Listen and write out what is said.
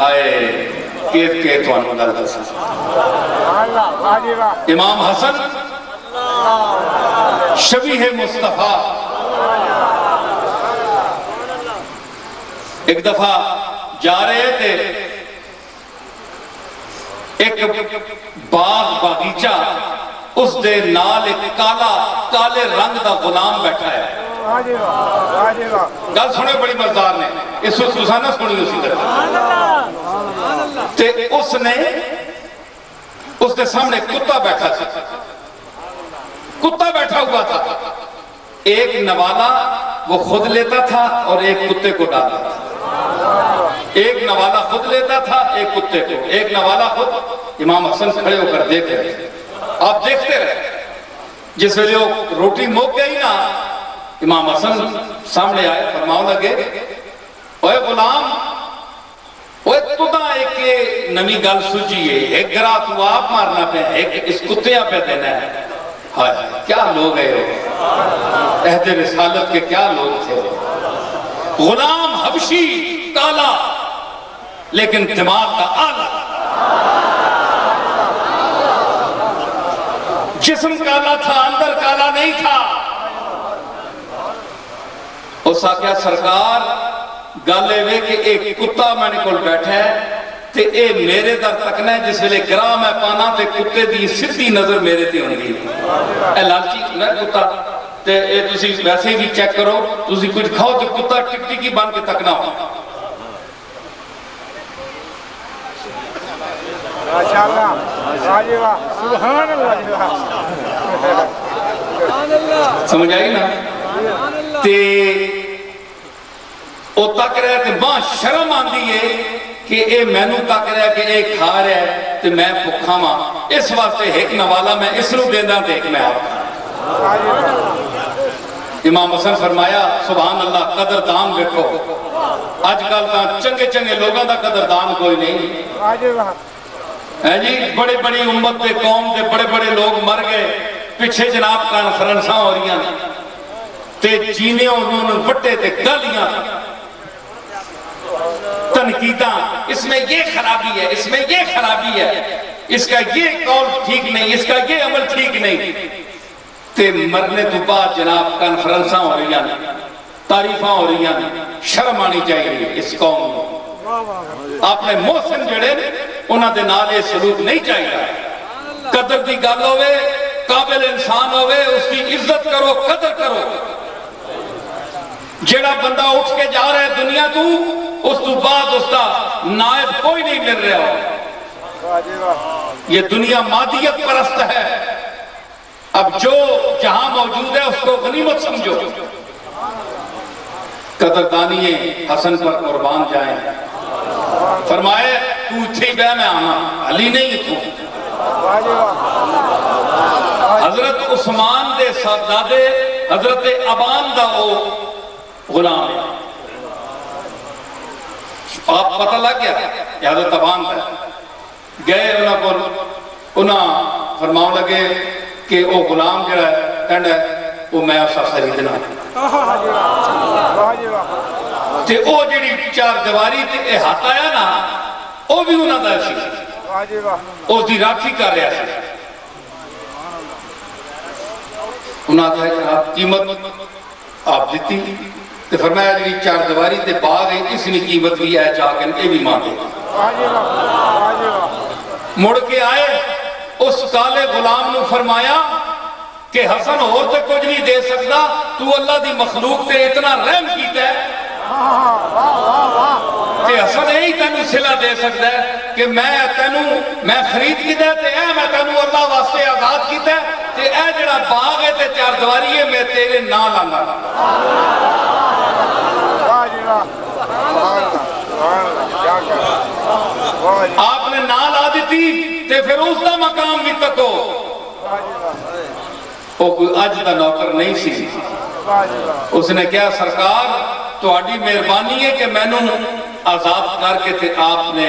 آئے کے تو انہوں گل دسا امام حسن شبیہ مصطفیٰ ایک دفعہ جا رہے تھے، ایک باغیچہ، اس دے نال ایک کالے رنگ دا غلام بیٹھا ہے۔ گل سنے بڑی مزدار نے، اس وقت تساں نہ سنی اسی طرح تے اس نے اس کے سامنے کتا بیٹھا تھا، کتا بیٹھا ہوا تھا، ایک نوالا وہ خود لیتا تھا اور ایک کتے کو ڈالتا تھا، ایک نوالا خود لیتا تھا ایک کتے کو، ایک نوالا خود۔ امام حسن کھڑے ہو کر دیکھ رہے تھے، آپ دیکھتے رہے، جس ویلے روٹی موک گئی نا، امام حسن سامنے آئے، فرماؤ لگے اوے غلام، اوے تُدہ ایک نمی گل سجیے، ایک گرا تو آپ مارنا پہ، ایک اس کتیاں پہ دینا ہے۔ ہائے کیا لوگ ہے ہو، عہد رسالت کے کیا لوگ تھے ہو، غلام حبشی کالا لیکن دماغ کا آلہ، جسم کالا تھا اندر کالا نہیں تھا۔ اس آکھیا سرکار گالے وے کہ ایک کتا میں نے کل بیٹھا ہے تے اے میرے در تکنا ہے، جس ویلے گرا میں پانا تے کتے دی سدھی نظر میرے تے ہونگی، اے لالچی نہ کتا تے اے تسی ویسے بھی چیک کرو، تسی کچھ کھاؤ تے کتا ٹک ٹکی بن کے تکنا ہو۔ سمجھ آئی نا؟ تے او تک رہے تے ماں شرم آن دیئے کہ اے مینو تک رہے کہ اے کھا رہے تے میں پکھا ماں، اس واسطے ایک نوالا میں اس رو دیندہ تے ایک میں آپ کھا۔ امام حسن فرمایا سبحان اللہ، قدردان دیکھو، آج کل تا چنگے چنگے لوگاں دا قدردان کوئی نہیں ہے جی، بڑے بڑی امت دے قوم دے بڑے بڑے لوگ مر گئے، پیچھے جناب کانفرنساں ہو رہی ہیں تے جینے انہوں نے وٹے تے گالیاں تنقیداں، اس میں یہ خرابی ہے، اس میں یہ خرابی ہے، اس کا یہ قول ٹھیک نہیں، اس کا یہ عمل ٹھیک نہیں، تے مرنے تو بعد جناب کانفرنساں ہو رہی ہیں، تعریفاں ہو رہی ہیں، شرم آنی چاہیے اس قوم کو۔ آپ نے محسن جڑے انہاں دے نال یہ سلوک نہیں چاہیے، قدر دی گل ہوئے، قابل انسان ہوئے، اس کی عزت کرو، قدر کرو۔ جیڑا بندہ اٹھ کے جا رہا ہے دنیا تو، اس تو بعد اس کا نائب کوئی نہیں مل رہا ہو۔ یہ دنیا مادیت پرست ہے، اب جو جہاں موجود ہے اس کو غنیمت سمجھو۔ قدردانی حسن پر قربان جائیں، فرمائے تو اتھے بے میں آنا، علی نہیں تو۔ حضرت عثمان دے صاحبزادے حضرت ابان دا وہ غلام ہے، آپ پتہ لگ گیا کہ حضرت ابان دا گئے انہاں کو، انہاں فرماؤں لگے کہ وہ غلام جڑا ہے کہنڈا ہے وہ میں اسا خریدنا تے او جڑی چار دیواری تے اے ہاتھ آیا نا او بھی انہاں دا سی، او دی راکھی کر رہا سی۔ انہاں کہا کہ آپ قیمت آپ دیتی تے فرمایا جڑی چار دیواری تے باغ ہے اس نے قیمت بھی ہے چاکن اے بھی ماں دے۔ مڑ کے آئے اس کالے غلام نے فرمایا کہ حسن اور تے کچھ نہیں دے سکتا، تو اللہ دی مخلوق تے اتنا رحم کیتا ہے کہ حسن یہی تینوں صلہ دے سکتا ہے کہ میں خرید کیتا ہے تے اے میں تینوں اللہ واسطے آزاد کیتا ہے تے اے جڑا باغ ہے تے چار دیواری ہے میں تیرے نام لانا۔ آپ نے نام لا دیتی تے پھر اس دا مقام بھی تکو، وہ کوئی آج دا نوکر نہیں سی۔ اس نے کہا سرکار تو آڈی مہربانی ہے کہ میں نے آزاد کر کے تے آپ نے